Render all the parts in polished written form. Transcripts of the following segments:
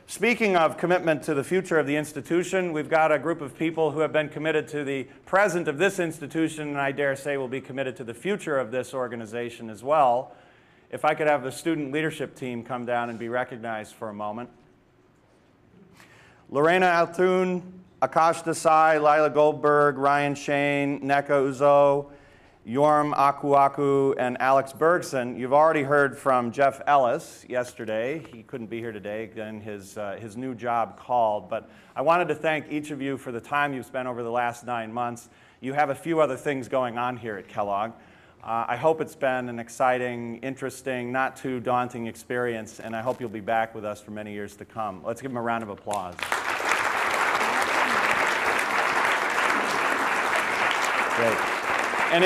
Speaking of commitment to the future of the institution, we've got a group of people who have been committed to the present of this institution, and I dare say will be committed to the future of this organization as well. If I could have the student leadership team come down and be recognized for a moment. Lorena Althun, Akash Desai, Lila Goldberg, Ryan Shane, Neka Uzo, Yorm Ackuaku, and Alex Bergson. You've already heard from Jeff Ellis yesterday. He couldn't be here today, again, his new job called. But I wanted to thank each of you for the time you've spent over the last 9 months. You have a few other things going on here at Kellogg. I hope it's been an exciting, interesting, not too daunting experience, and I hope you'll be back with us for many years to come. Let's give them a round of applause. Great. And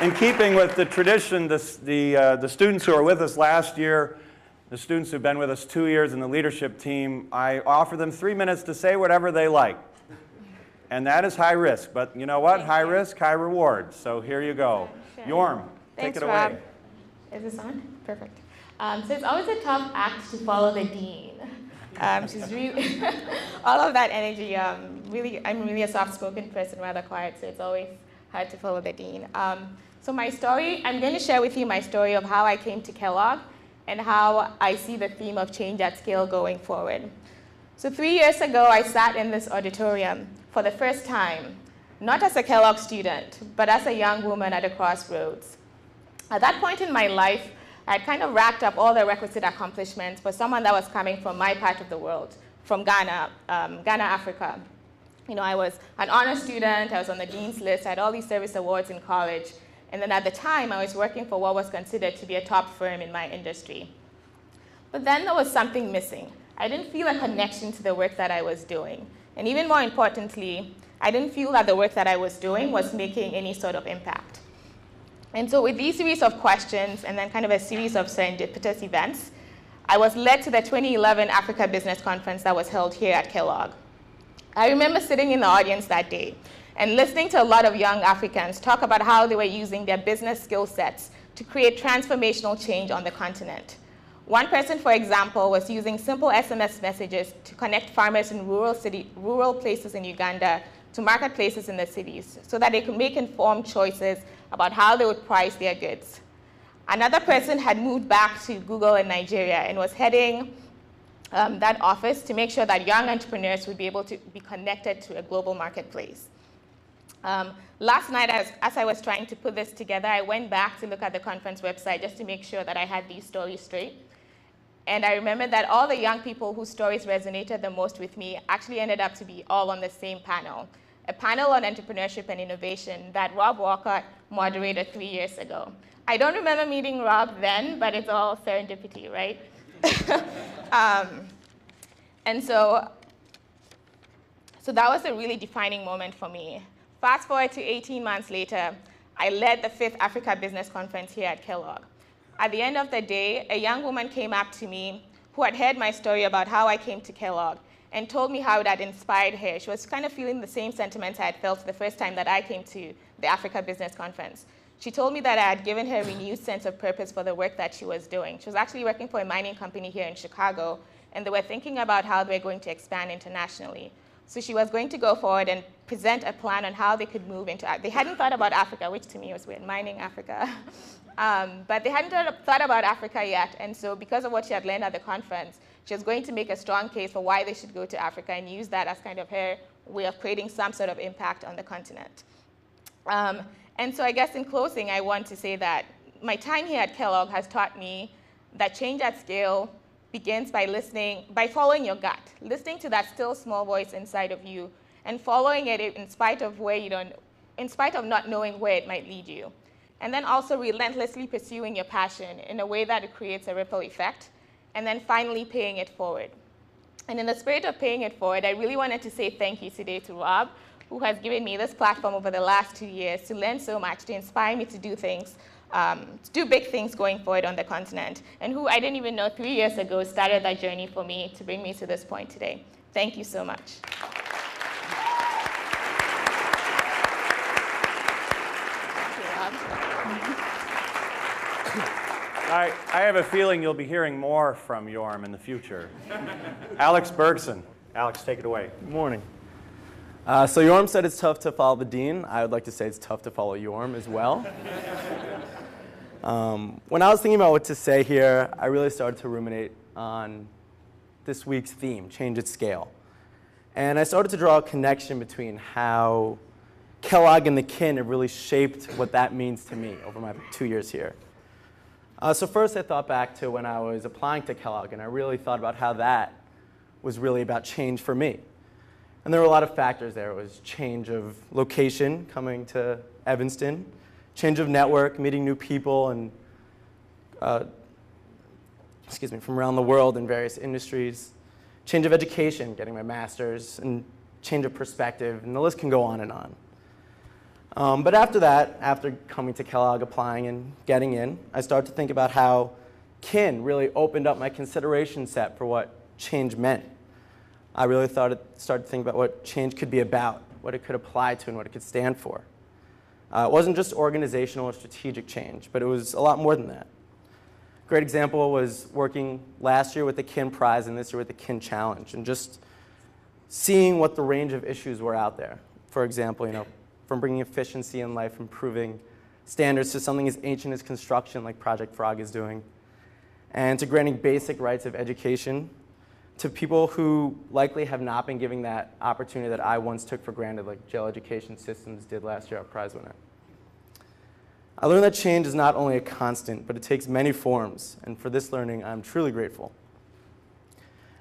in keeping with the tradition, the students who are with us last year, the students who've been with us 2 years in the leadership team, I offer them 3 minutes to say whatever they like. And that is high risk, but you know what? High risk, high reward. So here you go. Yorm, take it away. Rob. Is this on? Perfect. So it's always a tough act to follow the dean. She's really, all of that energy, I'm really a soft-spoken person, rather quiet, so it's always hard to follow the dean. So my story, I'm going to share with you my story of how I came to Kellogg and how I see the theme of change at scale going forward. So 3 years ago, I sat in this auditorium for the first time, not as a Kellogg student, but as a young woman at a crossroads. At that point in my life, I had kind of racked up all the requisite accomplishments for someone that was coming from my part of the world, from Ghana, Africa. You know, I was an honor student, I was on the dean's list, I had all these service awards in college, and then at the time, I was working for what was considered to be a top firm in my industry. But then there was something missing. I didn't feel a connection to the work that I was doing. And even more importantly, I didn't feel that the work that I was doing was making any sort of impact. And so with these series of questions and then kind of a series of serendipitous events, I was led to the 2011 Africa Business Conference that was held here at Kellogg. I remember sitting in the audience that day and listening to a lot of young Africans talk about how they were using their business skill sets to create transformational change on the continent. One person, for example, was using simple SMS messages to connect farmers in rural places in Uganda to marketplaces in the cities so that they could make informed choices about how they would price their goods. Another person had moved back to Google in Nigeria and was heading that office to make sure that young entrepreneurs would be able to be connected to a global marketplace. Last night, as I was trying to put this together, I went back to look at the conference website just to make sure that I had these stories straight. And I remember that all the young people whose stories resonated the most with me actually ended up to be all on the same panel, a panel on entrepreneurship and innovation that Rob Walcott moderated 3 years ago. I don't remember meeting Rob then, but it's all serendipity, right? And so that was a really defining moment for me. Fast forward to 18 months later, I led the 5th Africa Business Conference here at Kellogg. At the end of the day, a young woman came up to me who had heard my story about how I came to Kellogg and told me how it had inspired her. She was kind of feeling the same sentiments I had felt the first time that I came to the Africa Business Conference. She told me that I had given her a renewed sense of purpose for the work that she was doing. She was actually working for a mining company here in Chicago, and they were thinking about how they were going to expand internationally. So she was going to go forward and present a plan on how they could move into, they hadn't thought about Africa, which to me was weird, mining Africa. But they hadn't thought about Africa yet, and so because of what she had learned at the conference, she was going to make a strong case for why they should go to Africa and use that as kind of her way of creating some sort of impact on the continent. And so I guess in closing, I want to say that my time here at Kellogg has taught me that change at scale begins by following your gut, listening to that still small voice inside of you, and following it in spite of not knowing where it might lead you. And then also relentlessly pursuing your passion in a way that it creates a ripple effect, and then finally paying it forward. And in the spirit of paying it forward, I really wanted to say thank you today to Rob, who has given me this platform over the last 2 years to learn so much, to inspire me to do things, to do big things going forward on the continent, and who I didn't even know 3 years ago started that journey for me to bring me to this point today. Thank you so much. I have a feeling you'll be hearing more from Yorm in the future. Alex Bergson. Alex, take it away. Good morning. So Yorm said it's tough to follow the dean. I would like to say it's tough to follow Yorm as well. When I was thinking about what to say here, I really started to ruminate on this week's theme, change at scale. And I started to draw a connection between how Kellogg and the kin have really shaped what that means to me over my 2 years here. So first I thought back to when I was applying to Kellogg, and I really thought about how that was really about change for me. And there were a lot of factors there. It was change of location, coming to Evanston, change of network, meeting new people and from around the world in various industries, change of education, getting my master's, and change of perspective, and the list can go on and on. But after that, after coming to Kellogg, applying and getting in, I started to think about how kin really opened up my consideration set for what change meant. I really started to think about what change could be about, what it could apply to, and what it could stand for. It wasn't just organizational or strategic change, but it was a lot more than that. A great example was working last year with the Kin Prize and this year with the Kin Challenge, and just seeing what the range of issues were out there. For example, from bringing efficiency in life, improving standards to something as ancient as construction like Project Frog is doing, and to granting basic rights of education to people who likely have not been given that opportunity that I once took for granted, like jail education systems did last year, our prize winner. I learned that change is not only a constant, but it takes many forms, and for this learning, I'm truly grateful.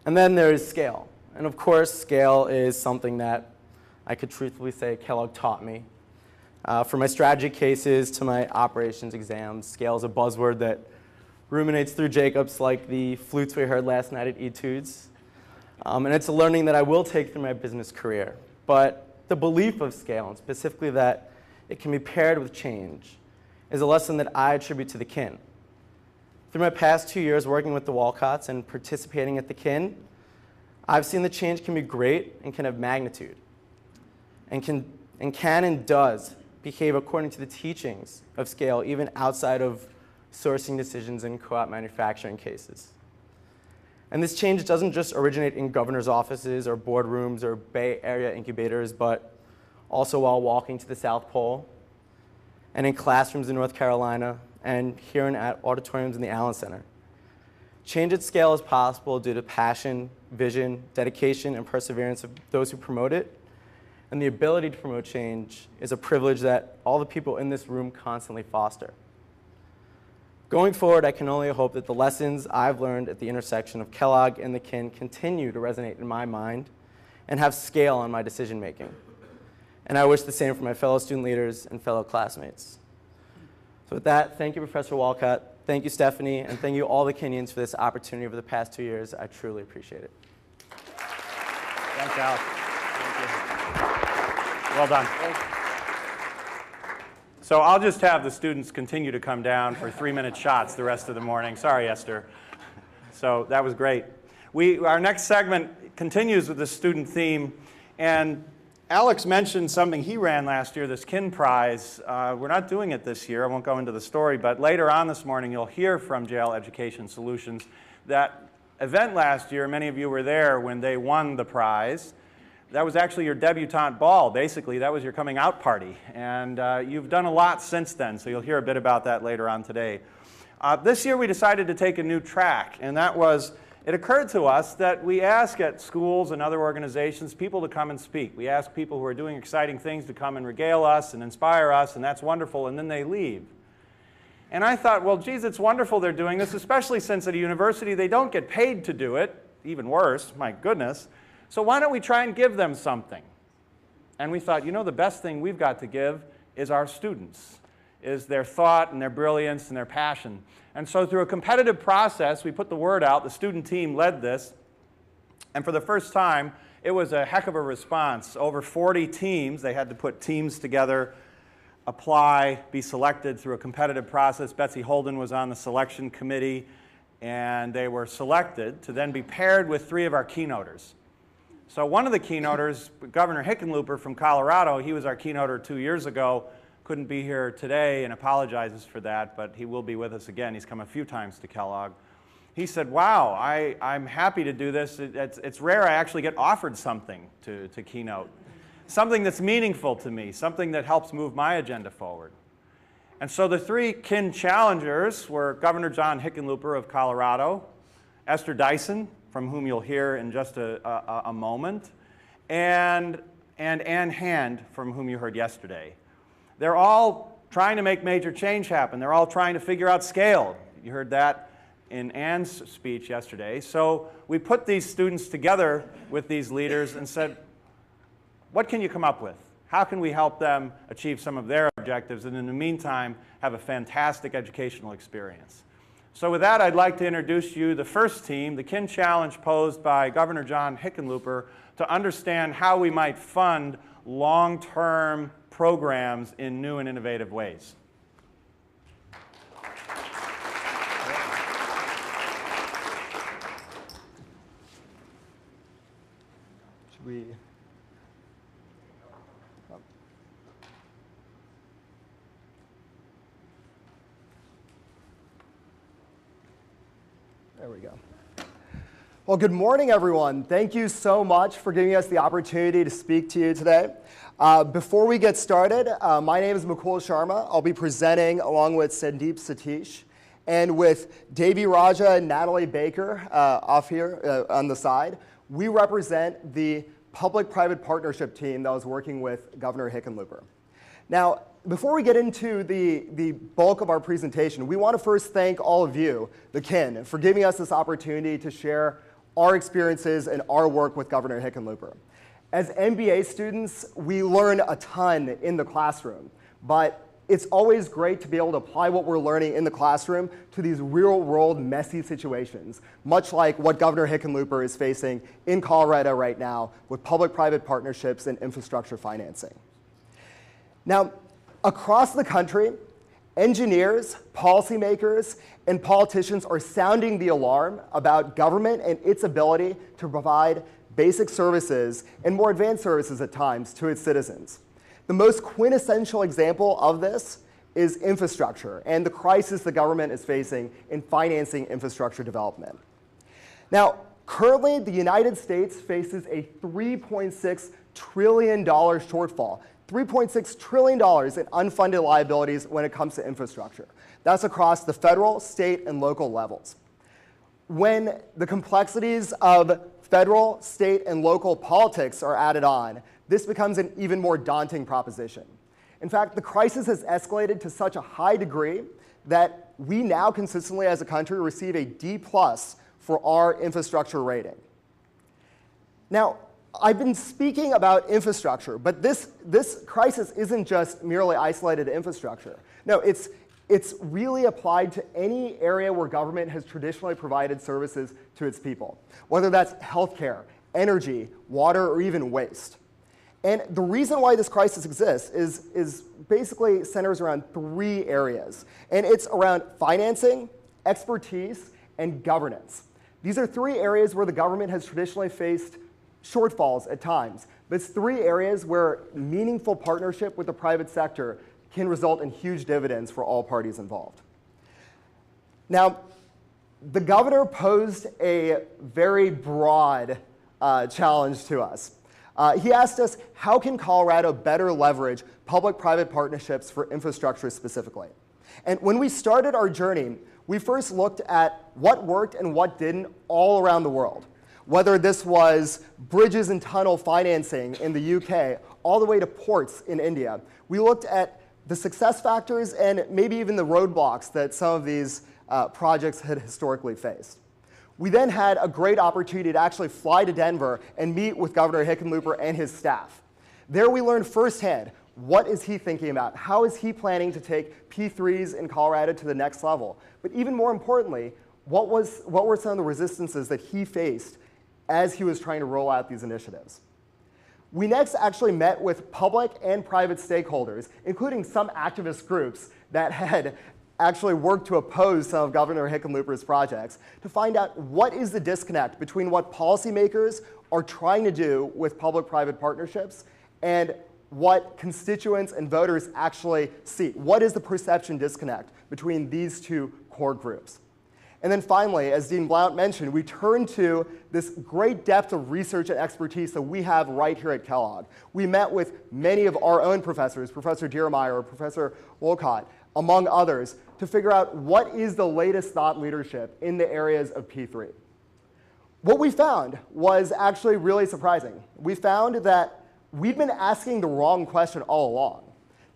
And then there is scale. And of course, scale is something that I could truthfully say Kellogg taught me. From my strategy cases to my operations exams, scale is a buzzword that ruminates through Jacobs like the flutes we heard last night at Etudes. And it's a learning that I will take through my business career. But the belief of scale, and specifically that it can be paired with change, is a lesson that I attribute to the kin. Through my past 2 years working with the Walcotts and participating at the kin, I've seen that change can be great and can have magnitude, and can and does behave according to the teachings of scale, even outside of sourcing decisions in co-op manufacturing cases. And this change doesn't just originate in governor's offices or boardrooms or Bay Area incubators, but also while walking to the South Pole, and in classrooms in North Carolina, and here in auditoriums in the Allen Center. Change at scale is possible due to passion, vision, dedication, and perseverance of those who promote it. And the ability to promote change is a privilege that all the people in this room constantly foster. Going forward, I can only hope that the lessons I've learned at the intersection of Kellogg and the kin continue to resonate in my mind and have scale on my decision making. And I wish the same for my fellow student leaders and fellow classmates. So with that, thank you, Professor Walcott. Thank you, Stephanie, and thank you all the Kenyans for this opportunity over the past 2 years. I truly appreciate it. Thanks, Alex. Thank you. Well done. So I'll just have the students continue to come down for 3-minute shots the rest of the morning. Sorry, Esther. So that was great. Our next segment continues with the student theme. And Alex mentioned something he ran last year, this Kin Prize. We're not doing it this year. I won't go into the story. But later on this morning, you'll hear from Jail Education Solutions. That event last year, many of you were there when they won the prize. That was actually your debutante ball, basically. That was your coming out party. And you've done a lot since then, so you'll hear a bit about that later on today. This year we decided to take a new track, and that was, it occurred to us that we ask at schools and other organizations people to come and speak. We ask people who are doing exciting things to come and regale us and inspire us, and that's wonderful, and then they leave. And I thought, well, geez, it's wonderful they're doing this, especially since at a university they don't get paid to do it. Even worse, my goodness. So why don't we try and give them something? And we thought, the best thing we've got to give is our students, is their thought and their brilliance and their passion. And so through a competitive process, we put the word out. The student team led this. And for the first time, it was a heck of a response. Over 40 teams, they had to put teams together, apply, be selected through a competitive process. Betsy Holden was on the selection committee, and they were selected to then be paired with 3 of our keynoters. So one of the keynoters, Governor Hickenlooper from Colorado, he was our keynoter 2 years ago, couldn't be here today and apologizes for that, but he will be with us again. He's come a few times to Kellogg. He said, wow, I'm happy to do this. It's rare I actually get offered something to keynote, something that's meaningful to me, something that helps move my agenda forward. And so the three kin challengers were Governor John Hickenlooper of Colorado, Esther Dyson, from whom you'll hear in just a moment, and Ann Hand, from whom you heard yesterday. They're all trying to make major change happen. They're all trying to figure out scale. You heard that in Ann's speech yesterday. So we put these students together with these leaders and said, what can you come up with? How can we help them achieve some of their objectives and in the meantime have a fantastic educational experience? So with that, I'd like to introduce you the first team, the kin challenge posed by Governor John Hickenlooper to understand how we might fund long-term programs in new and innovative ways. Should we? There we go. Well, good morning, everyone. Thank you so much for giving us the opportunity to speak to you today. Before we get started, my name is Mukul Sharma. I'll be presenting along with Sandeep Satish and with Davy Raja and Natalie Baker off here on the side. We represent the public-private partnership team that was working with Governor Hickenlooper. Now, before we get into the bulk of our presentation, we want to first thank all of you, the kin, for giving us this opportunity to share our experiences and our work with Governor Hickenlooper. As MBA students, we learn a ton in the classroom, but it's always great to be able to apply what we're learning in the classroom to these real-world, messy situations, much like what Governor Hickenlooper is facing in Colorado right now with public-private partnerships and infrastructure financing. Now, across the country, engineers, policymakers, and politicians are sounding the alarm about government and its ability to provide basic services and more advanced services at times to its citizens. The most quintessential example of this is infrastructure and the crisis the government is facing in financing infrastructure development. Now, currently, the United States faces a $3.6 trillion shortfall, $3.6 trillion in unfunded liabilities when it comes to infrastructure. That's across the federal, state, and local levels. When the complexities of federal, state, and local politics are added on, this becomes an even more daunting proposition. In fact, the crisis has escalated to such a high degree that we now consistently as a country receive a D+ for our infrastructure rating. Now, I've been speaking about infrastructure, but this crisis isn't just merely isolated to infrastructure. No, it's really applied to any area where government has traditionally provided services to its people, whether that's healthcare, energy, water, or even waste. And the reason why this crisis exists is basically centers around three areas. And it's around financing, expertise, and governance. These are three areas where the government has traditionally faced shortfalls at times. But it's three areas where meaningful partnership with the private sector can result in huge dividends for all parties involved. Now, the governor posed a very broad challenge to us. He asked us, how can Colorado better leverage public-private partnerships for infrastructure specifically? And when we started our journey, we first looked at what worked and what didn't all around the world. Whether this was bridges and tunnel financing in the UK, all the way to ports in India. We looked at the success factors and maybe even the roadblocks that some of these projects had historically faced. We then had a great opportunity to actually fly to Denver and meet with Governor Hickenlooper and his staff. There we learned firsthand, what is he thinking about? How is he planning to take P3s in Colorado to the next level? But even more importantly, what were some of the resistances that he faced as he was trying to roll out these initiatives? We next actually met with public and private stakeholders, including some activist groups that had actually worked to oppose some of Governor Hickenlooper's projects to find out what is the disconnect between what policymakers are trying to do with public-private partnerships and what constituents and voters actually see. What is the perception disconnect between these two core groups? And then finally, as Dean Blount mentioned, we turn to this great depth of research and expertise that we have right here at Kellogg. We met with many of our own professors, Professor Diermeyer, Professor Wolcott, among others, to figure out what is the latest thought leadership in the areas of P3. What we found was actually really surprising. We found that we've been asking the wrong question all along.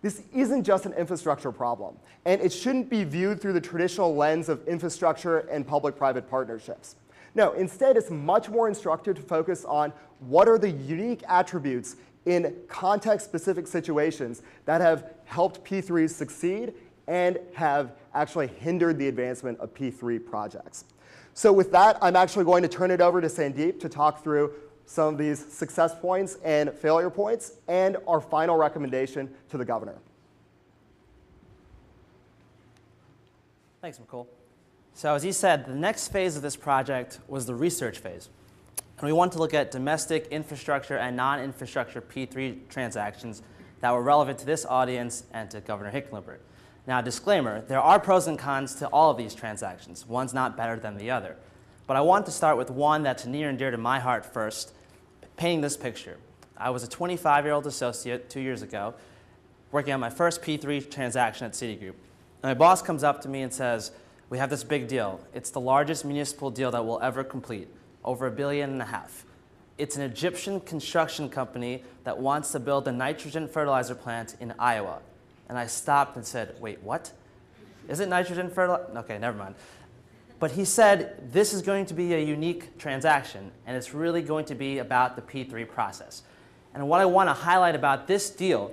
This isn't just an infrastructure problem, and it shouldn't be viewed through the traditional lens of infrastructure and public-private partnerships. No, instead, it's much more instructive to focus on what are the unique attributes in context-specific situations that have helped P3s succeed and have actually hindered the advancement of P3 projects. So with that, I'm actually going to turn it over to Sandeep to talk through some of these success points and failure points, and our final recommendation to the governor. Thanks, McCool. So as he said, the next phase of this project was the research phase. And we want to look at domestic infrastructure and non-infrastructure P3 transactions that were relevant to this audience and to Governor Hickenlooper. Now, disclaimer, there are pros and cons to all of these transactions. One's not better than the other. But I want to start with one that's near and dear to my heart first, painting this picture. I was a 25-year-old associate 2 years ago, working on my first P3 transaction at Citigroup. And my boss comes up to me and says, we have this big deal. It's the largest municipal deal that we'll ever complete, over $1.5 billion. It's an Egyptian construction company that wants to build a nitrogen fertilizer plant in Iowa. And I stopped and said, wait, what? Is it nitrogen fertilizer? Okay, never mind. But he said, this is going to be a unique transaction, and it's really going to be about the P3 process. And what I want to highlight about this deal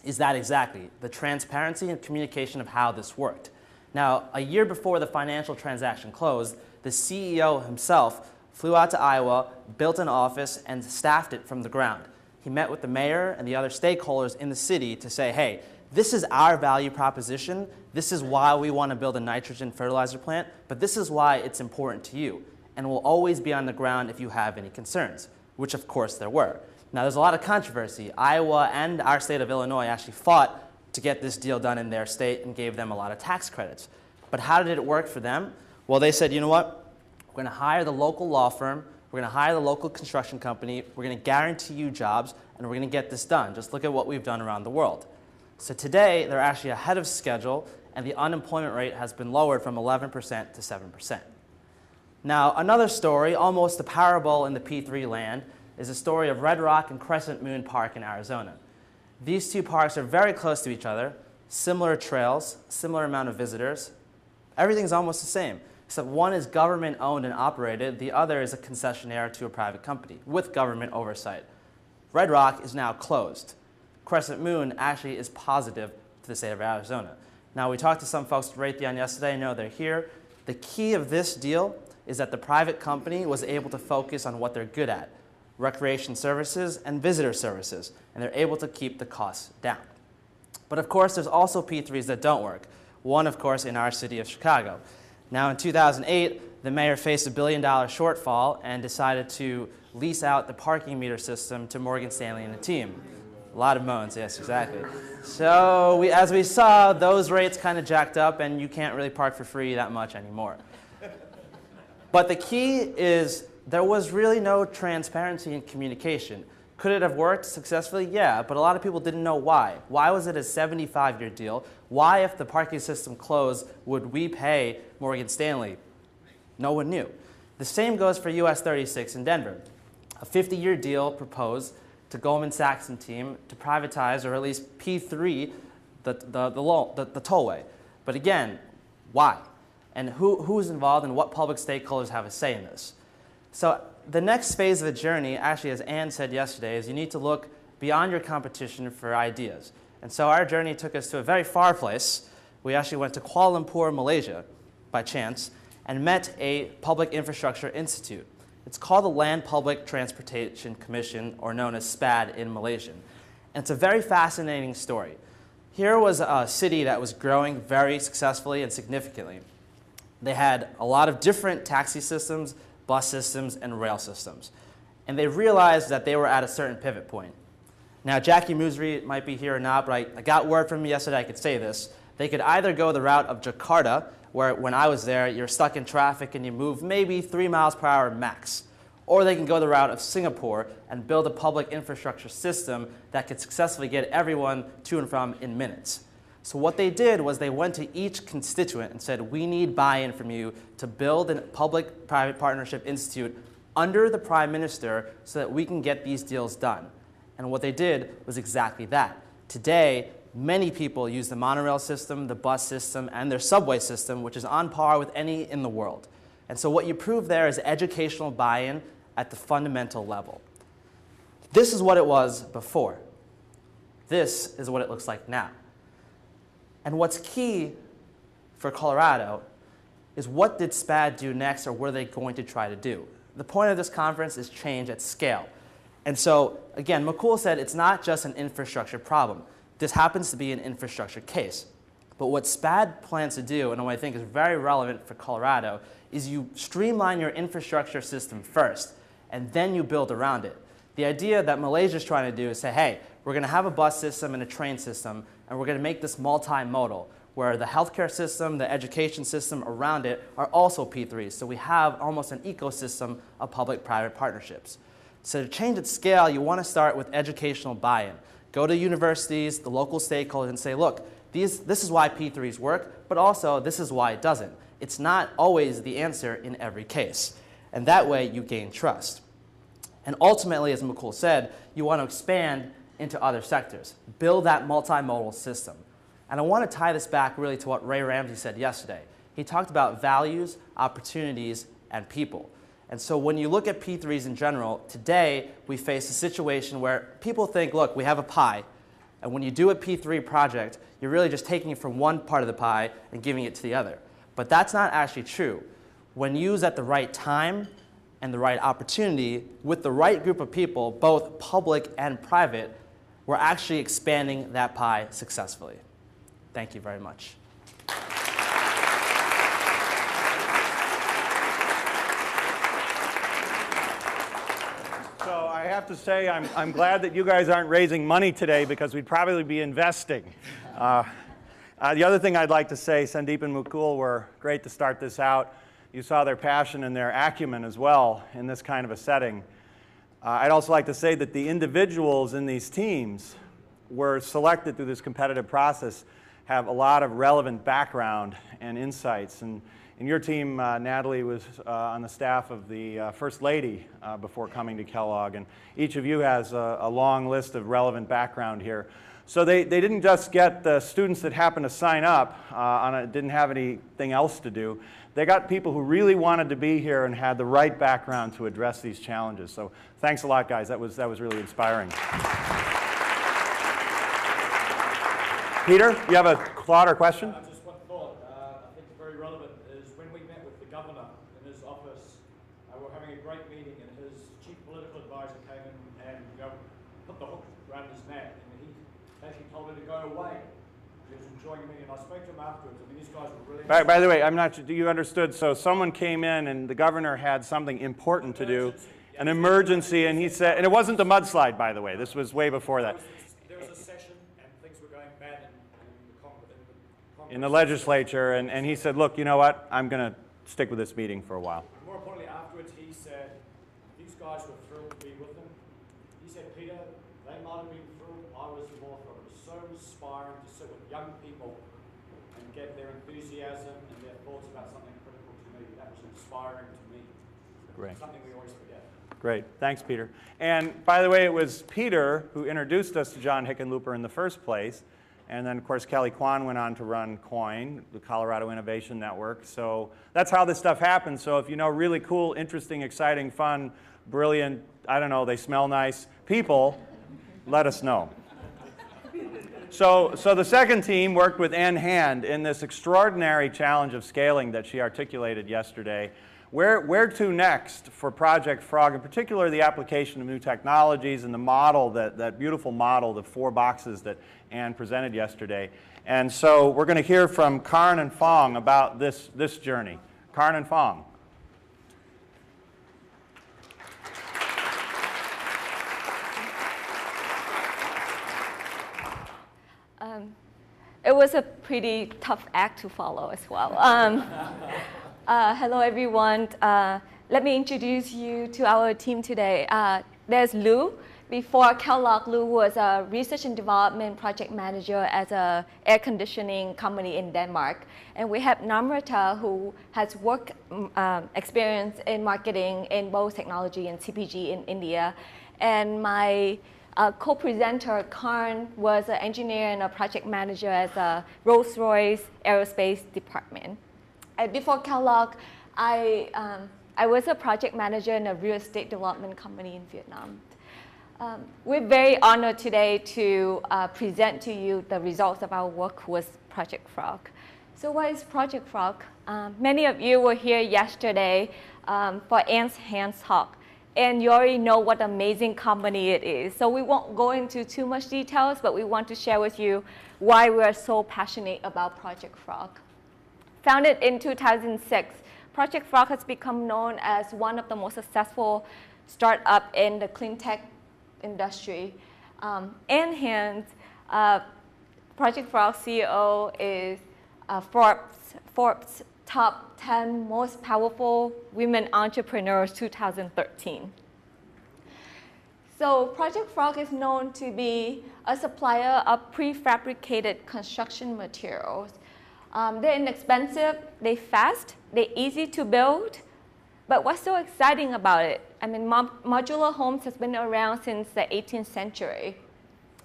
is that exactly, the transparency and communication of how this worked. Now, a year before the financial transaction closed, the CEO himself flew out to Iowa, built an office, and staffed it from the ground. He met with the mayor and the other stakeholders in the city to say, hey, this is our value proposition. This is why we want to build a nitrogen fertilizer plant, but this is why it's important to you. And we'll always be on the ground if you have any concerns, which of course there were. Now there's a lot of controversy. Iowa and our state of Illinois actually fought to get this deal done in their state and gave them a lot of tax credits. But how did it work for them? Well, they said, you know what? We're going to hire the local law firm. We're going to hire the local construction company. We're going to guarantee you jobs, and we're going to get this done. Just look at what we've done around the world. So today, they're actually ahead of schedule, and the unemployment rate has been lowered from 11% to 7%. Now, another story, almost a parable in the P3 land, is the story of Red Rock and Crescent Moon Park in Arizona. These two parks are very close to each other, similar trails, similar amount of visitors. Everything's almost the same, except one is government owned and operated, the other is a concessionaire to a private company with government oversight. Red Rock is now closed. Crescent Moon actually is positive to the state of Arizona. Now, we talked to some folks at Raytheon yesterday. I know they're here. The key of this deal is that the private company was able to focus on what they're good at, recreation services and visitor services, and they're able to keep the costs down. But of course, there's also P3s that don't work. One, of course, in our city of Chicago. Now, in 2008, the mayor faced a $1 billion shortfall and decided to lease out the parking meter system to Morgan Stanley and the team. A lot of moans, yes, exactly. So as we saw, those rates kind of jacked up, and you can't really park for free that much anymore. But the key is there was really no transparency in communication. Could it have worked successfully? Yeah, but a lot of people didn't know why. Why was it a 75-year deal? Why, if the parking system closed, would we pay Morgan Stanley? No one knew. The same goes for US 36 in Denver. A 50-year deal proposed to Goldman Sachs and team to privatize, or at least P3, the tollway. But again, why? And who's involved and what public stakeholders have a say in this? So the next phase of the journey, actually, as Ann said yesterday, is you need to look beyond your competition for ideas. And so our journey took us to a very far place. We actually went to Kuala Lumpur, Malaysia, by chance, and met a public infrastructure institute. It's called the Land Public Transportation Commission, or known as SPAD in Malaysian. And it's a very fascinating story. Here was a city that was growing very successfully and significantly. They had a lot of different taxi systems, bus systems, and rail systems. And they realized that they were at a certain pivot point. Now, Jackie Musri might be here or not, but I got word from him yesterday I could say this. They could either go the route of Jakarta, where when I was there, you're stuck in traffic and you move maybe 3 miles per hour max. Or they can go the route of Singapore and build a public infrastructure system that could successfully get everyone to and from in minutes. So what they did was they went to each constituent and said, we need buy-in from you to build a public-private partnership institute under the Prime Minister so that we can get these deals done. And what they did was exactly that. Today, many people use the monorail system, the bus system, and their subway system, which is on par with any in the world. And so what you prove there is educational buy-in at the fundamental level. This is what it was before. This is what it looks like now. And what's key for Colorado is what did SPAD do next, or what are they going to try to do? The point of this conference is change at scale. And so, again, Mukul said it's not just an infrastructure problem. This happens to be an infrastructure case. But what SPAD plans to do, and what I think is very relevant for Colorado, is you streamline your infrastructure system first, and then you build around it. The idea that Malaysia is trying to do is say, hey, we're going to have a bus system and a train system, and we're going to make this multimodal, where the healthcare system, the education system around it are also P3s. So we have almost an ecosystem of public-private partnerships. So to change at scale, you want to start with educational buy-in. Go to universities, the local stakeholders, and say, look, this is why P3s work, but also this is why it doesn't. It's not always the answer in every case. And that way, you gain trust. And ultimately, as Mukul said, you want to expand into other sectors. Build that multimodal system. And I want to tie this back really to what Ray Ramsey said yesterday. He talked about values, opportunities, and people. And so when you look at P3s in general, today we face a situation where people think, look, we have a pie. And when you do a P3 project, you're really just taking it from one part of the pie and giving it to the other. But that's not actually true. When used at the right time and the right opportunity with the right group of people, both public and private, we're actually expanding that pie successfully. Thank you very much. So I have to say, I'm glad that you guys aren't raising money today, because we'd probably be investing. The other thing I'd like to say, Sandeep and Mukul were great to start this out. You saw their passion and their acumen as well in this kind of a setting. I'd also like to say that the individuals in these teams were selected through this competitive process have a lot of relevant background and insights. And your team, Natalie, was on the staff of the First Lady before coming to Kellogg, and each of you has a long list of relevant background here. So they didn't just get the students that happened to sign up didn't have anything else to do. They got people who really wanted to be here and had the right background to address these challenges. So thanks a lot, guys. That was really inspiring. Peter, you have a thought or question? Just one thought. I think it's very relevant is when we met with the governor in his office, we were having a great meeting, and his chief political advisor came in and put the hook around his neck, and he actually told her to go away. He was enjoying the meeting, and I spoke to him afterwards. I mean, these guys were really... By the way, I'm not sure, you understood, so someone came in and the governor had something important to do, an emergency, and he said, and it wasn't the mudslide, by the way, this was way before that. There was a session, and things were going bad in the legislature, and he said, look, you know what, I'm going to stick with this meeting for a while. More importantly, afterwards, he said, these guys were thrilled to be with him. He said, Peter, they might have been thrilled, I was more thrilled. It was so inspiring to sit with young people and get their enthusiasm and their thoughts about something critical to me. That was inspiring to me. Great. Something we always forget. Great. Thanks, Peter. And by the way, it was Peter who introduced us to John Hickenlooper in the first place. And then, of course, Kelly Kwan went on to run COIN, the Colorado Innovation Network. So that's how this stuff happens. So if you know really cool, interesting, exciting, fun, brilliant, I don't know, they smell nice people, let us know. So the second team worked with Ann Hand in this extraordinary challenge of scaling that she articulated yesterday. Where to next for Project Frog, in particular the application of new technologies and the model, that beautiful model, the 4 boxes that Ann presented yesterday. And so we're going to hear from Karn and Fong about this journey. Karn and Fong. was a pretty tough act to follow as well. Hello, everyone. Let me introduce you to our team today. There's Lou. Before Kellogg, Lou was a research and development project manager at an air conditioning company in Denmark. And we have Namrata, who has work experience in marketing in both technology and CPG in India. And my co-presenter, Karn, was an engineer and a project manager at a Rolls-Royce Aerospace department. And before Kellogg, I was a project manager in a real estate development company in Vietnam. We're very honored today to present to you the results of our work with Project Frog. So what is Project Frog? Many of you were here yesterday for Anne's Hands Talk, and you already know what an amazing company it is. So we won't go into too much details, but we want to share with you why we are so passionate about Project Frog. Founded in 2006, Project Frog has become known as one of the most successful startups in the clean tech industry. Anne Hands, Project Frog CEO, is Forbes top 10 most powerful women entrepreneurs 2013. So Project Frog is known to be a supplier of prefabricated construction materials. They're inexpensive, they're fast, they're easy to build. But what's so exciting about it? I mean, modular homes has been around since the 18th century.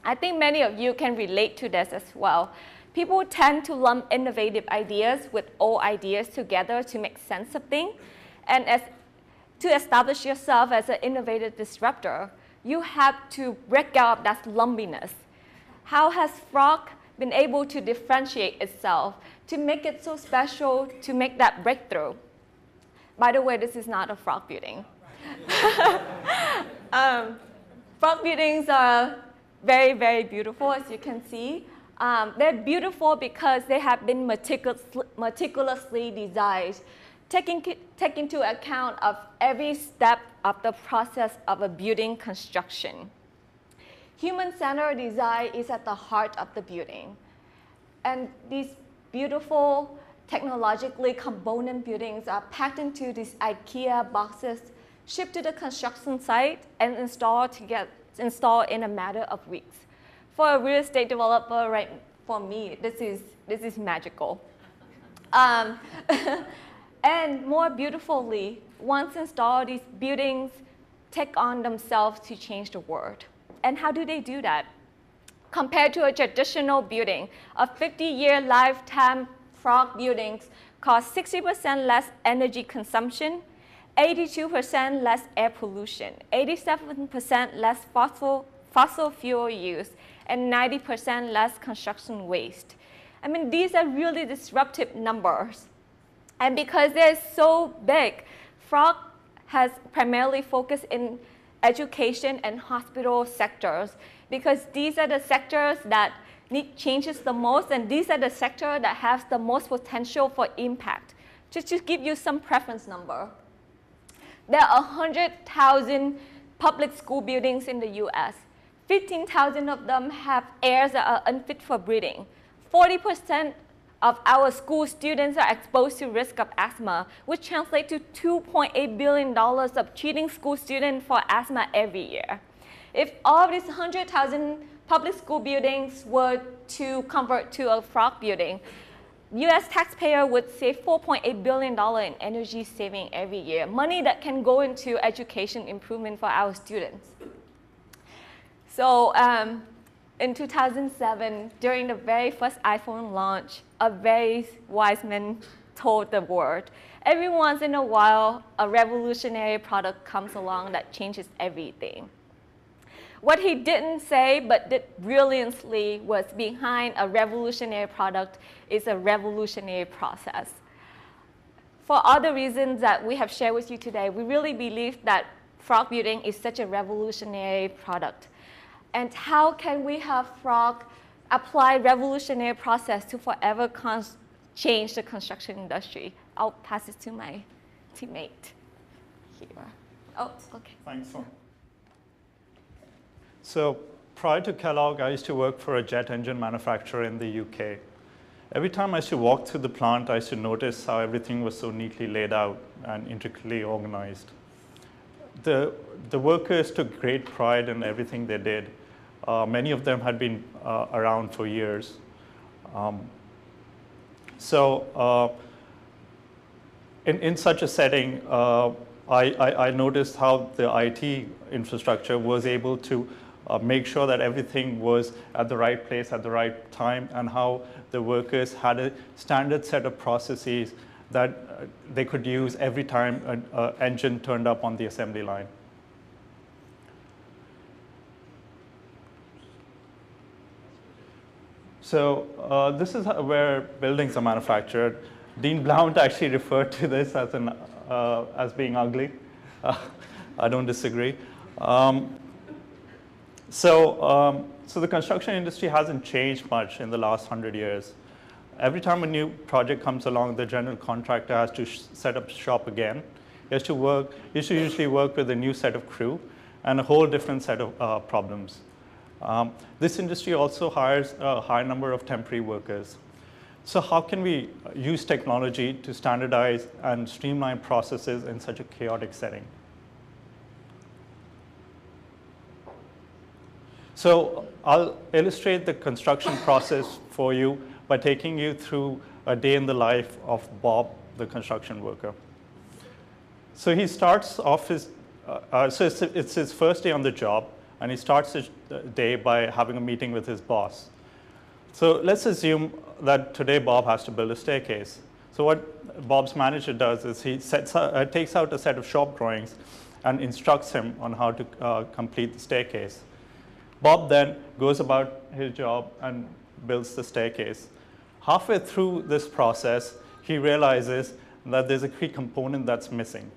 I think many of you can relate to this as well. People tend to lump innovative ideas with old ideas together to make sense of things. And to establish yourself as an innovative disruptor, you have to break out that lumpiness. How has Frog been able to differentiate itself, to make it so special, to make that breakthrough? By the way, this is not a frog building. Frog buildings are very, very beautiful, as you can see. They're beautiful because they have been meticulously designed, taking into account of every step of the process of a building construction. Human-centered design is at the heart of the building. And these beautiful, technologically component buildings are packed into these IKEA boxes, shipped to the construction site, and installed in a matter of weeks. For a real estate developer, right, for me, this is magical. And more beautifully, once installed, these buildings take on themselves to change the world. And how do they do that? Compared to a traditional building, a 50-year lifetime Frog buildings cost 60% less energy consumption, 82% less air pollution, 87% less fossil fuel use, and 90% less construction waste. I mean, these are really disruptive numbers. And because they're so big, Frog has primarily focused in education and hospital sectors, because these are the sectors that need changes the most, and these are the sectors that have the most potential for impact. Just to give you some preference number, there are 100,000 public school buildings in the US. 15,000 of them have airs that are unfit for breathing. 40% of our school students are exposed to risk of asthma, which translates to $2.8 billion of treating school students for asthma every year. If all of these 100,000 public school buildings were to convert to a Frog building, US taxpayer would save $4.8 billion in energy saving every year, money that can go into education improvement for our students. So in 2007, during the very first iPhone launch, a very wise man told the world, every once in a while, a revolutionary product comes along that changes everything. What he didn't say, but did brilliantly, was behind a revolutionary product is a revolutionary process. For all the reasons that we have shared with you today, we really believe that Frog building is such a revolutionary product. And how can we have Frog apply revolutionary process to forever change the construction industry? I'll pass it to my teammate here. Oh, okay. Thanks. So prior to Kellogg, I used to work for a jet engine manufacturer in the UK. Every time I used to walk through the plant, I used to notice how everything was so neatly laid out and intricately organized. The workers took great pride in everything they did. Many of them had been around for years. In such a setting, I noticed how the IT infrastructure was able to make sure that everything was at the right place at the right time, and how the workers had a standard set of processes that they could use every time an engine turned up on the assembly line. So this is where buildings are manufactured. Dean Blount actually referred to this as being ugly. I don't disagree. So the construction industry hasn't changed much in the last 100 years. Every time a new project comes along, the general contractor has to set up shop again. He has to usually work with a new set of crew and a whole different set of problems. This industry also hires a high number of temporary workers. So how can we use technology to standardize and streamline processes in such a chaotic setting? So I'll illustrate the construction process for you by taking you through a day in the life of Bob, the construction worker. So he starts off it's his first day on the job, and he starts his day by having a meeting with his boss. So let's assume that today Bob has to build a staircase. So what Bob's manager does is he takes out a set of shop drawings and instructs him on how to complete the staircase. Bob then goes about his job and builds the staircase. Halfway through this process, he realizes that there's a key component that's missing.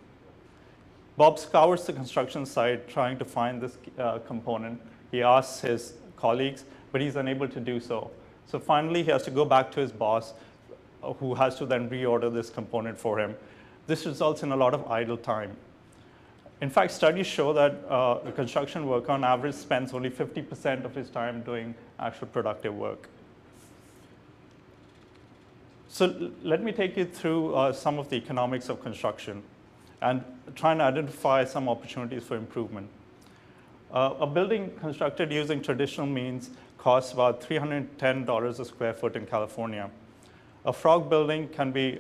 Bob scours the construction site trying to find this component. He asks his colleagues, but he's unable to do so. So finally, he has to go back to his boss, who has to then reorder this component for him. This results in a lot of idle time. In fact, studies show that a construction worker on average spends only 50% of his time doing actual productive work. So let me take you through some of the economics of construction and try and identify some opportunities for improvement. A building constructed using traditional means costs about $310 a square foot in California. A frog building can be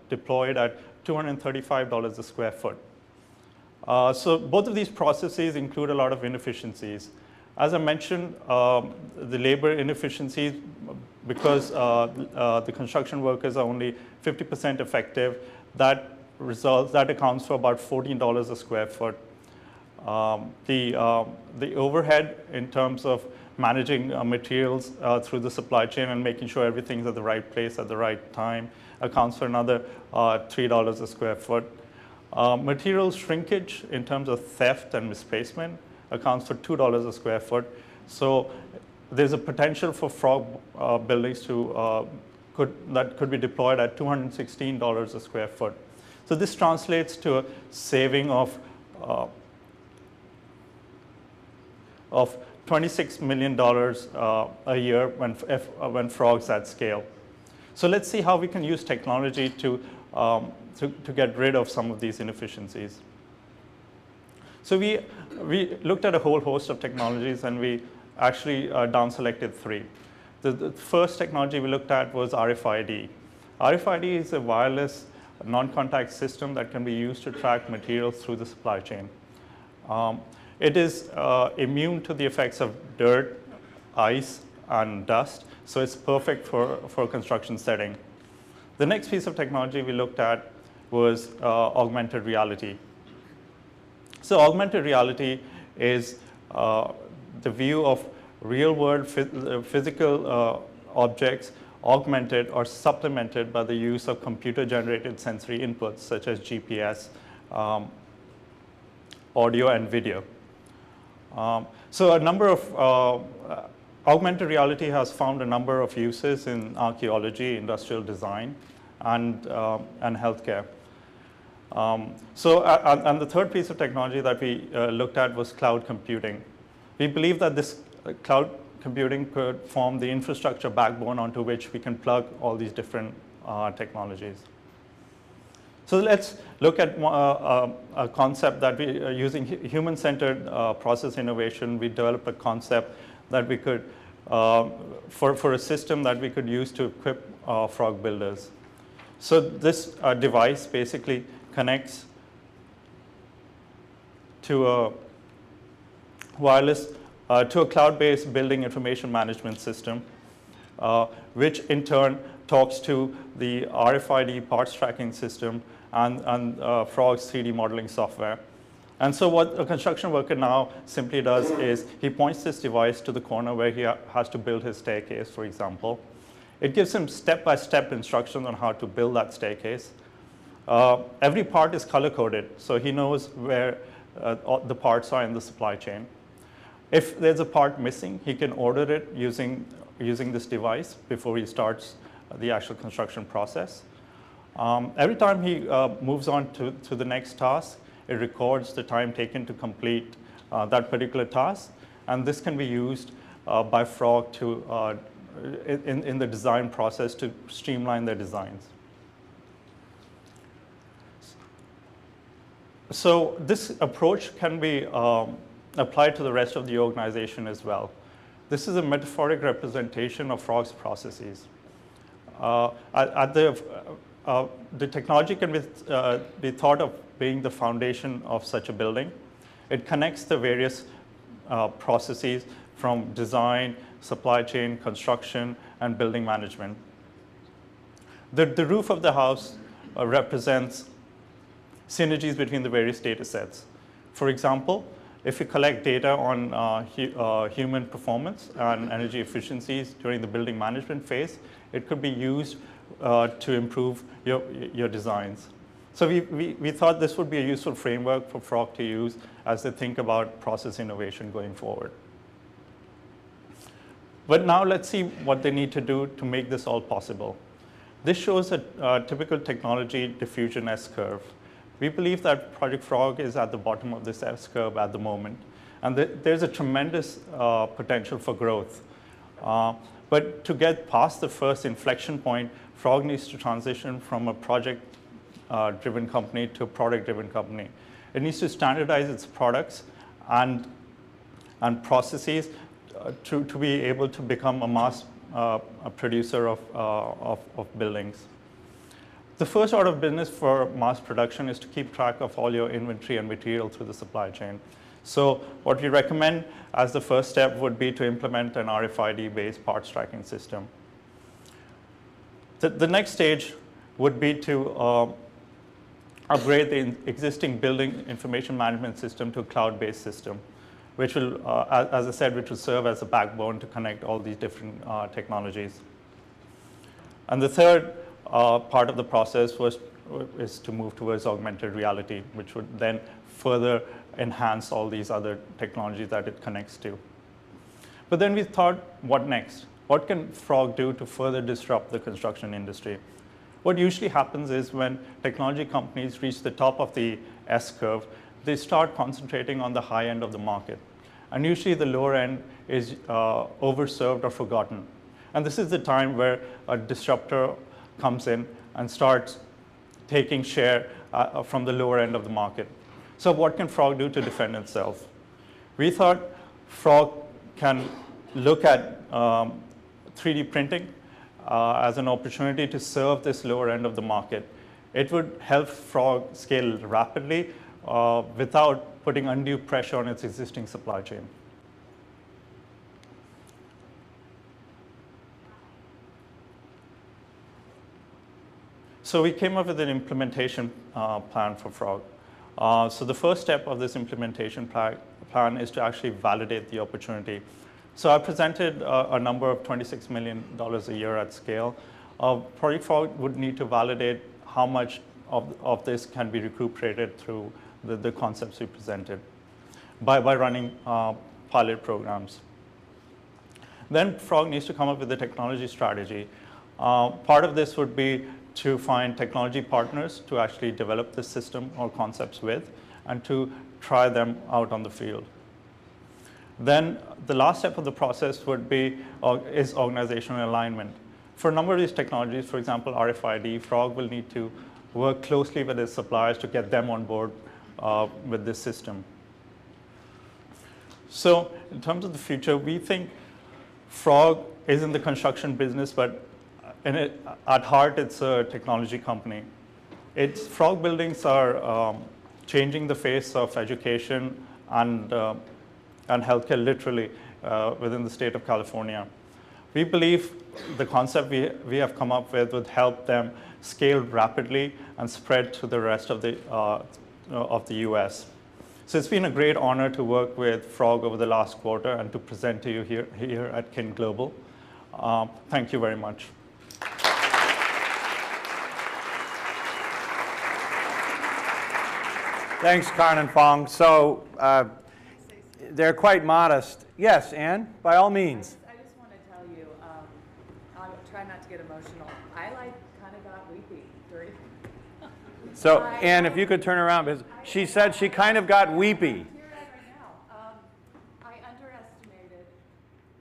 deployed at $235 a square foot. So both of these processes include a lot of inefficiencies. As I mentioned, the labor inefficiencies, because the construction workers are only 50% effective, that accounts for about $14 a square foot. The overhead in terms of managing materials through the supply chain and making sure everything's at the right place at the right time accounts for another $3 a square foot. Material shrinkage in terms of theft and misplacement accounts for $2 a square foot. So there's a potential for frog buildings that could be deployed at $216 a square foot. So this translates to a saving of $26 million a year when frogs at scale. So let's see how we can use technology to get rid of some of these inefficiencies. So we looked at a whole host of technologies, and we actually down-selected 3. The first technology we looked at was RFID. RFID is a wireless non-contact system that can be used to track materials through the supply chain. It is immune to the effects of dirt, ice, and dust, so it's perfect for a construction setting. The next piece of technology we looked at was augmented reality. So augmented reality is the view of real-world physical objects augmented or supplemented by the use of computer-generated sensory inputs such as GPS, audio, and video. So a number of augmented reality has found a number of uses in archaeology, industrial design, and healthcare. And the third piece of technology that we looked at was cloud computing. We believe that this cloud computing could form the infrastructure backbone onto which we can plug all these different technologies. So let's look at a concept that we are using human-centered process innovation. We developed a concept that we could, for a system that we could use to equip frog builders. So this device basically connects to a wireless, to a cloud-based building information management system, which in turn talks to the RFID parts tracking system and Frog's 3D modeling software. And so what a construction worker now simply does is he points this device to the corner where he has to build his staircase, for example. It gives him step-by-step instructions on how to build that staircase. Every part is color-coded, so he knows where the parts are in the supply chain. If there's a part missing, he can order it using this device before he starts the actual construction process. Every time he moves on to the next task, it records the time taken to complete that particular task. And this can be used by Frog to, in the design process to streamline their designs. So this approach can be applied to the rest of the organization as well. This is a metaphoric representation of Frog's processes. The technology can be thought of being the foundation of such a building. It connects the various processes from design, supply chain, construction, and building management. The roof of the house represents synergies between the various data sets. For example, if you collect data on human performance and energy efficiencies during the building management phase, it could be used to improve your designs. So we thought this would be a useful framework for Frog to use as they think about process innovation going forward. But now let's see what they need to do to make this all possible. This shows a typical technology diffusion S-curve. We believe that Project Frog is at the bottom of this S-curve at the moment, and there's a tremendous potential for growth. But to get past the first inflection point, Frog needs to transition from a project-driven company to a product-driven company. It needs to standardize its products and processes to be able to become a mass producer of buildings. The first order of business for mass production is to keep track of all your inventory and material through the supply chain. So what we recommend as the first step would be to implement an RFID-based parts tracking system. The next stage would be to upgrade the existing building information management system to a cloud-based system, which will, as I said, which will serve as a backbone to connect all these different technologies. And the third part of the process is to move towards augmented reality, which would then further enhance all these other technologies that it connects to. But then we thought, what next? What can Frog do to further disrupt the construction industry? What usually happens is when technology companies reach the top of the S-curve, they start concentrating on the high end of the market. And usually the lower end is overserved or forgotten. And this is the time where a disruptor comes in and starts taking share from the lower end of the market. So what can Frog do to defend itself? We thought Frog can look at 3D printing as an opportunity to serve this lower end of the market. It would help Frog scale rapidly without putting undue pressure on its existing supply chain. So we came up with an implementation plan for Frog. So the first step of this implementation plan is to actually validate the opportunity. So I presented a number of $26 million a year at scale. Project Frog would need to validate how much of this can be recuperated through the concepts we presented by running pilot programs. Then Frog needs to come up with a technology strategy. Part of this would be to find technology partners to actually develop this system or concepts with, and to try them out on the field. Then the last step of the process would be is organizational alignment. For a number of these technologies, for example, RFID, Frog will need to work closely with its suppliers to get them on board with this system. So in terms of the future, we think Frog is in the construction business, but at heart, it's a technology company. Frog buildings are changing the face of education and healthcare literally within the state of California. We believe the concept we have come up with would help them scale rapidly and spread to the rest of the US. So it's been a great honor to work with Frog over the last quarter and to present to you here at Kin Global. Thank you very much. Thanks, Karn and Fong. So they're quite modest. Yes, Anne, by all means. I just want to tell you, I'll try not to get emotional. I kind of got weepy during. So Anne, if you could turn around, because she said she kind of got weepy. I underestimated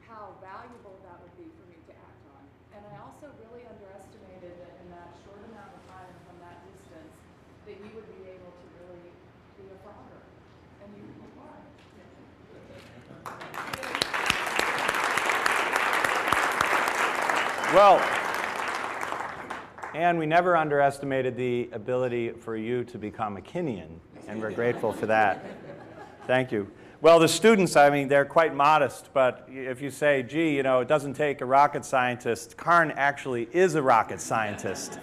how valuable that would be for me to act on. And I also really underestimated that in that short amount of time from that distance, that you would be able to really be a frogger. And you are. Well, Anne, we never underestimated the ability for you to become a Kinnian, and we're grateful for that. Thank you. Well, the students, I mean, they're quite modest, but if you say, gee, you know, it doesn't take a rocket scientist, Karn actually is a rocket scientist.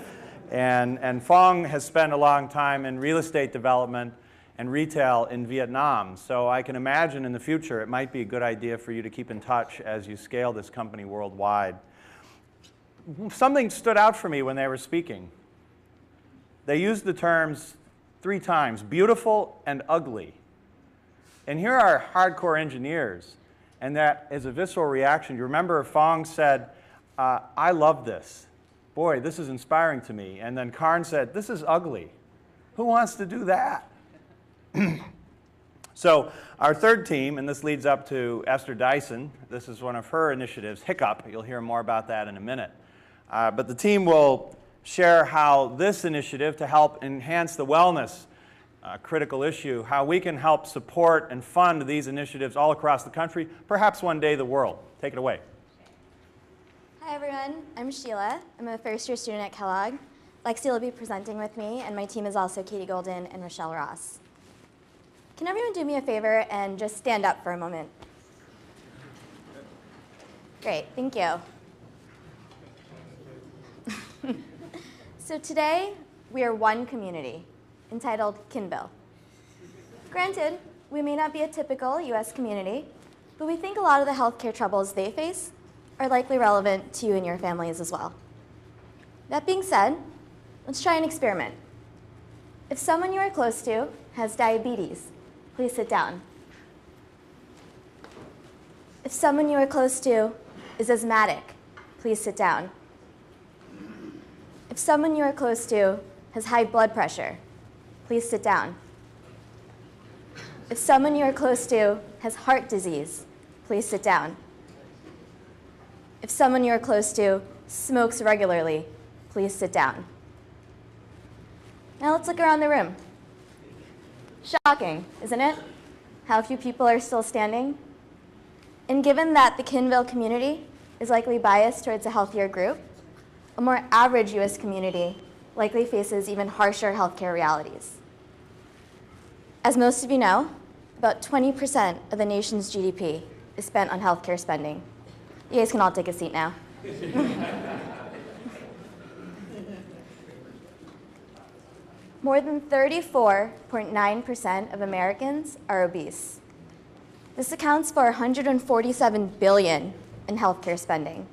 And Fong has spent a long time in real estate development and retail in Vietnam. So I can imagine in the future it might be a good idea for you to keep in touch as you scale this company worldwide. Something stood out for me when they were speaking. They used the terms 3 times, beautiful and ugly. And here are hardcore engineers, and that is a visceral reaction. You remember Fong said, I love this. Boy, this is inspiring to me. And then Karn said, this is ugly. Who wants to do that? So our third team, and this leads up to Esther Dyson. This is one of her initiatives, Hiccup. You'll hear more about that in a minute. But the team will share how this initiative to help enhance the wellness critical issue, how we can help support and fund these initiatives all across the country, perhaps one day the world. Take it away. Hi everyone, I'm Sheila. I'm a first-year student at Kellogg. Lexi will be presenting with me, and my team is also Katie Golden and Rochelle Ross. Can everyone do me a favor and just stand up for a moment? Great, thank you. So today, we are one community, entitled Kinville. Granted, we may not be a typical US community, but we think a lot of the healthcare troubles they face are likely relevant to you and your families as well. That being said, let's try an experiment. If someone you are close to has diabetes, please sit down. If someone you are close to is asthmatic, please sit down. If someone you are close to has high blood pressure, please sit down. If someone you are close to has heart disease, please sit down. If someone you are close to smokes regularly, please sit down. Now let's look around the room. Shocking, isn't it? How few people are still standing? And given that the Kinville community is likely biased towards a healthier group, a more average US community likely faces even harsher healthcare realities. As most of you know, about 20% of the nation's GDP is spent on healthcare spending. You guys can all take a seat now. More than 34.9% of Americans are obese. This accounts for $147 billion in healthcare spending.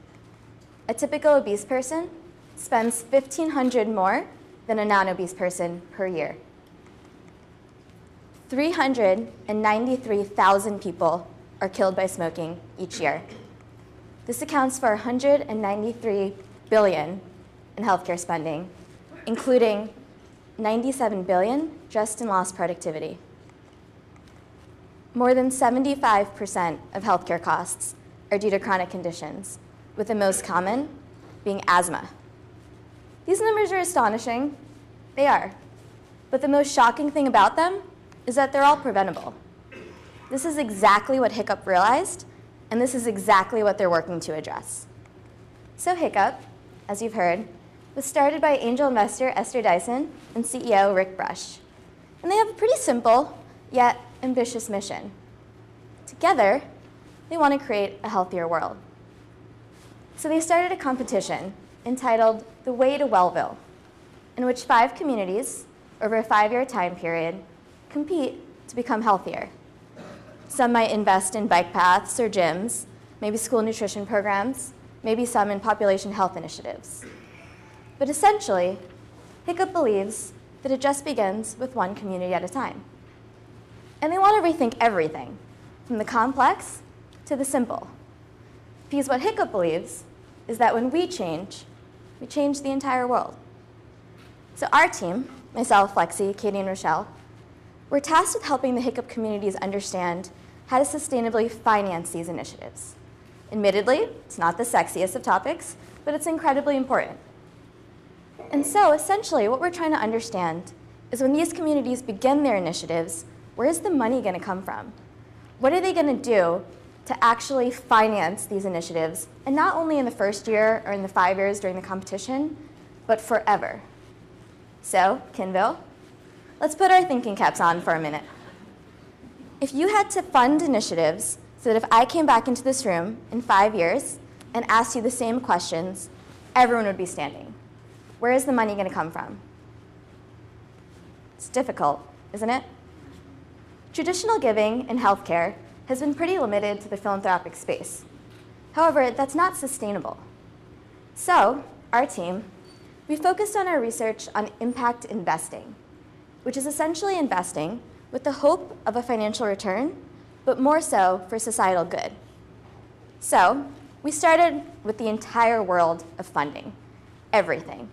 A typical obese person spends $1,500 more than a non-obese person per year. 393,000 people are killed by smoking each year. This accounts for $193 billion in healthcare spending, including $97 billion just in lost productivity. More than 75% of healthcare costs are due to chronic conditions, with the most common being asthma. These numbers are astonishing. They are. But the most shocking thing about them is that they're all preventable. This is exactly what Hiccup realized, and this is exactly what they're working to address. So Hiccup, as you've heard, was started by angel investor Esther Dyson and CEO Rick Brush. And they have a pretty simple, yet ambitious mission. Together, they want to create a healthier world. So they started a competition entitled The Way to Wellville, in which 5 communities, over a 5-year time period, compete to become healthier. Some might invest in bike paths or gyms, maybe school nutrition programs, maybe some in population health initiatives. But essentially, Hiccup believes that it just begins with one community at a time. And they want to rethink everything, from the complex to the simple. Because what Hiccup believes is that when we change the entire world. So our team, myself, Lexi, Katie, and Rochelle, we're tasked with helping the Hiccup communities understand how to sustainably finance these initiatives. Admittedly, it's not the sexiest of topics, but it's incredibly important. And so essentially what we're trying to understand is when these communities begin their initiatives, where is the money going to come from? What are they going to do to actually finance these initiatives, and not only in the first year or in the 5 years during the competition, but forever? So, Kinville, let's put our thinking caps on for a minute. If you had to fund initiatives so that if I came back into this room in 5 years and asked you the same questions, everyone would be standing. Where is the money going to come from? It's difficult, isn't it? Traditional giving in healthcare has been pretty limited to the philanthropic space. However, that's not sustainable. So, our team, we focused on our research on impact investing, which is essentially investing with the hope of a financial return, but more so for societal good. So, we started with the entire world of funding, everything.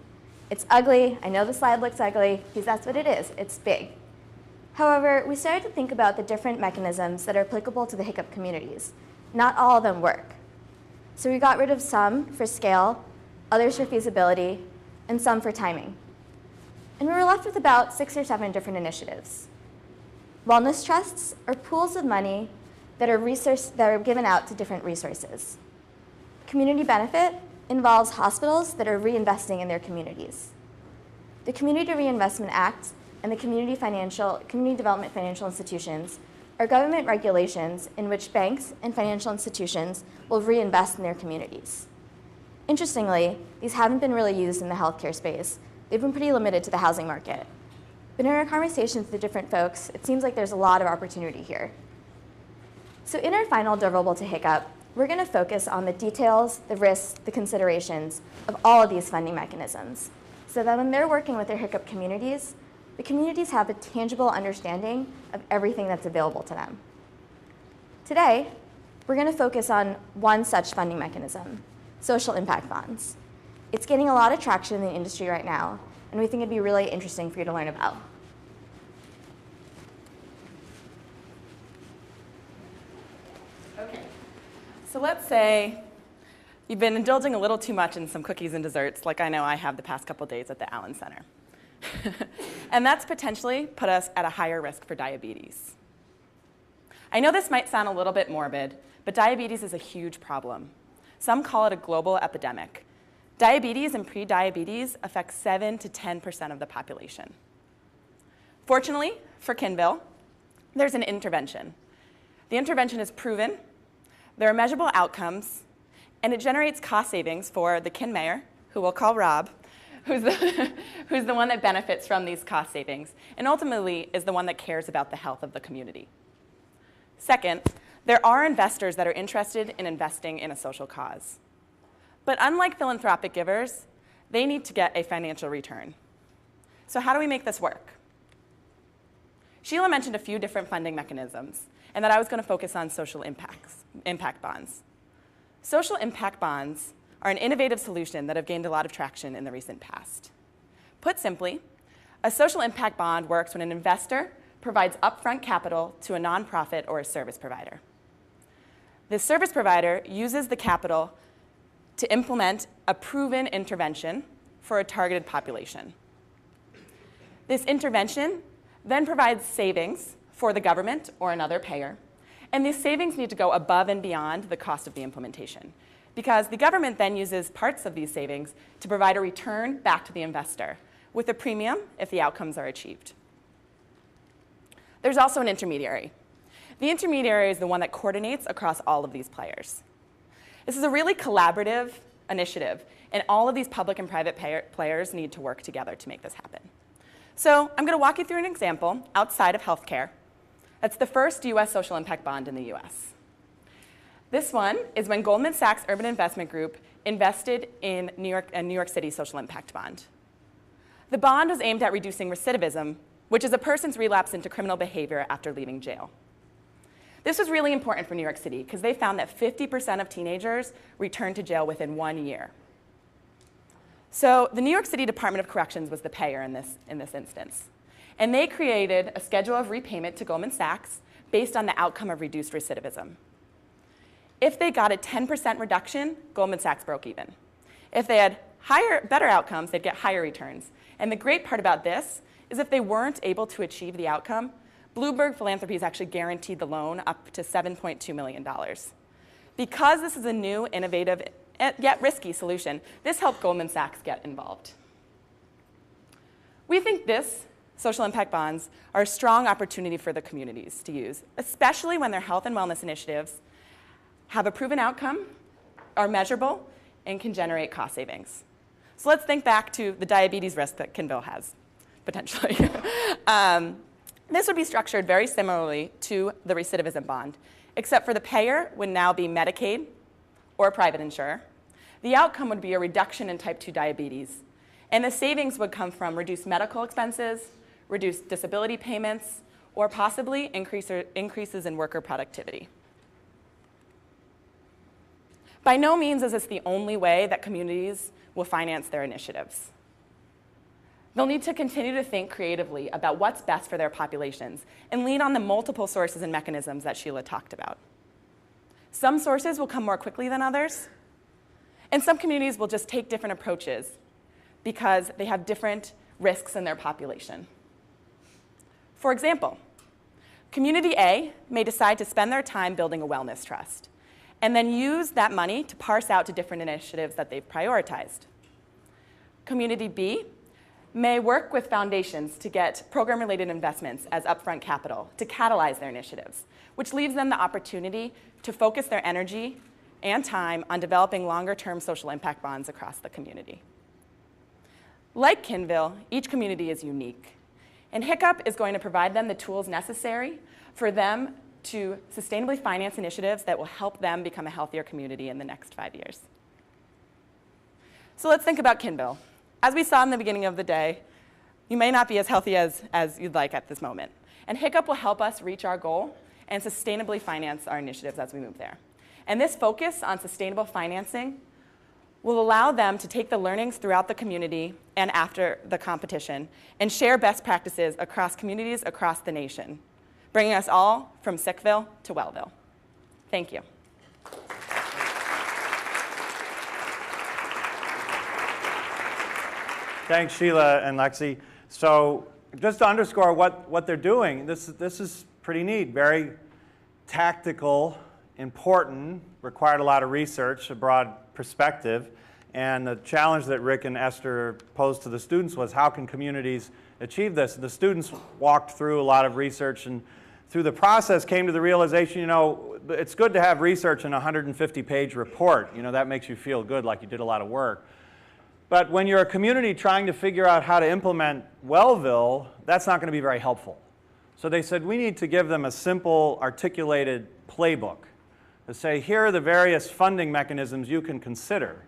It's ugly, I know the slide looks ugly, because that's what it is, it's big. However, we started to think about the different mechanisms that are applicable to the Hiccup communities. Not all of them work. So we got rid of some for scale, others for feasibility, and some for timing. And we were left with about 6 or 7 different initiatives. Wellness trusts are pools of money that are given out to different resources. Community benefit involves hospitals that are reinvesting in their communities. The Community Reinvestment Act and the Community Development Financial Institutions are government regulations in which banks and financial institutions will reinvest in their communities. Interestingly, these haven't been really used in the healthcare space. They've been pretty limited to the housing market. But in our conversations with the different folks, it seems like there's a lot of opportunity here. So in our final deliverable to Hiccup, we're going to focus on the details, the risks, the considerations of all of these funding mechanisms, so that when they're working with their Hiccup communities, the communities have a tangible understanding of everything that's available to them. Today, we're going to focus on one such funding mechanism, social impact bonds. It's getting a lot of traction in the industry right now, and we think it'd be really interesting for you to learn about. Okay, so let's say you've been indulging a little too much in some cookies and desserts, like I know I have the past couple days at the Allen Center. And that's potentially put us at a higher risk for diabetes. I know this might sound a little bit morbid, but diabetes is a huge problem. Some call it a global epidemic. Diabetes and prediabetes affect 7 to 10% of the population. Fortunately, for Kinville, there's an intervention. The intervention is proven, there are measurable outcomes, and it generates cost savings for the Kin Mayor, who we'll call Rob, who's the one that benefits from these cost savings, and ultimately is the one that cares about the health of the community. Second, there are investors that are interested in investing in a social cause. But unlike philanthropic givers, they need to get a financial return. So how do we make this work? Sheila mentioned a few different funding mechanisms, and that I was going to focus on social impact bonds. Social impact bonds are an innovative solution that have gained a lot of traction in the recent past. Put simply, a social impact bond works when an investor provides upfront capital to a nonprofit or a service provider. This service provider uses the capital to implement a proven intervention for a targeted population. This intervention then provides savings for the government or another payer, and these savings need to go above and beyond the cost of the implementation, because the government then uses parts of these savings to provide a return back to the investor, with a premium if the outcomes are achieved. There's also an intermediary. The intermediary is the one that coordinates across all of these players. This is a really collaborative initiative, and all of these public and private players need to work together to make this happen. So I'm going to walk you through an example outside of healthcare. That's the first US social impact bond in the US. This one is when Goldman Sachs Urban Investment Group invested in a New York City social impact bond. The bond was aimed at reducing recidivism, which is a person's relapse into criminal behavior after leaving jail. This was really important for New York City because they found that 50% of teenagers returned to jail within 1 year. So the New York City Department of Corrections was the payer in this instance. And they created a schedule of repayment to Goldman Sachs based on the outcome of reduced recidivism. If they got a 10% reduction, Goldman Sachs broke even. If they had better outcomes, they'd get higher returns. And the great part about this is if they weren't able to achieve the outcome, Bloomberg Philanthropies actually guaranteed the loan up to $7.2 million. Because this is a new, innovative, yet risky solution, this helped Goldman Sachs get involved. We think this social impact bonds are a strong opportunity for the communities to use, especially when their health and wellness initiatives have a proven outcome, are measurable, and can generate cost savings. So let's think back to the diabetes risk that Kinville has, potentially. This would be structured very similarly to the recidivism bond, except for the payer would now be Medicaid or a private insurer. The outcome would be a reduction in type 2 diabetes, and the savings would come from reduced medical expenses, reduced disability payments, or possibly increases in worker productivity. By no means is this the only way that communities will finance their initiatives. They'll need to continue to think creatively about what's best for their populations and lean on the multiple sources and mechanisms that Sheila talked about. Some sources will come more quickly than others, and some communities will just take different approaches because they have different risks in their population. For example, Community A may decide to spend their time building a wellness trust and then use that money to parse out to different initiatives that they've prioritized. Community B may work with foundations to get program-related investments as upfront capital to catalyze their initiatives, which leaves them the opportunity to focus their energy and time on developing longer-term social impact bonds across the community. Like Kinville, each community is unique, and Hiccup is going to provide them the tools necessary for them to sustainably finance initiatives that will help them become a healthier community in the next 5 years. So let's think about Kinville. As we saw in the beginning of the day, you may not be as healthy as you'd like at this moment. And Hiccup will help us reach our goal and sustainably finance our initiatives as we move there. And this focus on sustainable financing will allow them to take the learnings throughout the community and after the competition and share best practices across communities across the nation, bringing us all from Sickville to Wellville. Thank you. Thanks, Sheila and Lexi. So just to underscore what they're doing, this is pretty neat, very tactical, important, required a lot of research, a broad perspective. And the challenge that Rick and Esther posed to the students was, how can communities achieve this? The students walked through a lot of research and through the process came to the realization, you know, it's good to have research in a 150-page report. You know, that makes you feel good, like you did a lot of work. But when you're a community trying to figure out how to implement Wellville, that's not going to be very helpful. So they said, we need to give them a simple, articulated playbook to say, here are the various funding mechanisms you can consider,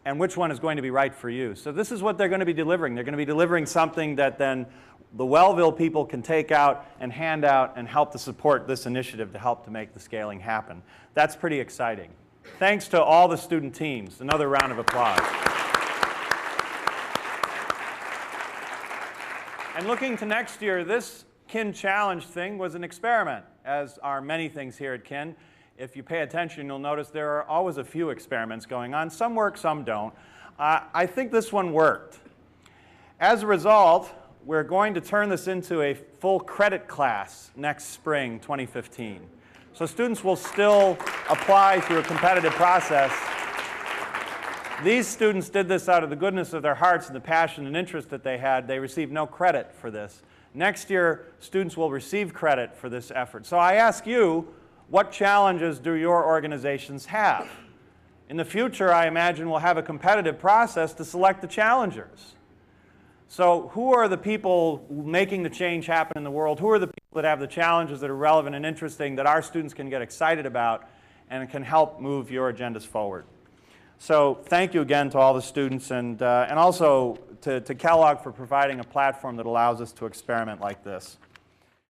and which one is going to be right for you. So this is what they're going to be delivering. They're going to be delivering something that then the Wellville people can take out and hand out and help to support this initiative to help to make the scaling happen. That's pretty exciting. Thanks to all the student teams. Another round of applause. And looking to next year, this Kin Challenge thing was an experiment, as are many things here at Kin. If you pay attention, you'll notice there are always a few experiments going on. Some work, some don't. I think this one worked. As a result, we're going to turn this into a full credit class next spring, 2015. So students will still apply through a competitive process. These students did this out of the goodness of their hearts and the passion and interest that they had. They received no credit for this. Next year, students will receive credit for this effort. So I ask you, what challenges do your organizations have? In the future, I imagine we'll have a competitive process to select the challengers. So who are the people making the change happen in the world? Who are the people that have the challenges that are relevant and interesting that our students can get excited about and can help move your agendas forward? So thank you again to all the students and also to Kellogg for providing a platform that allows us to experiment like this.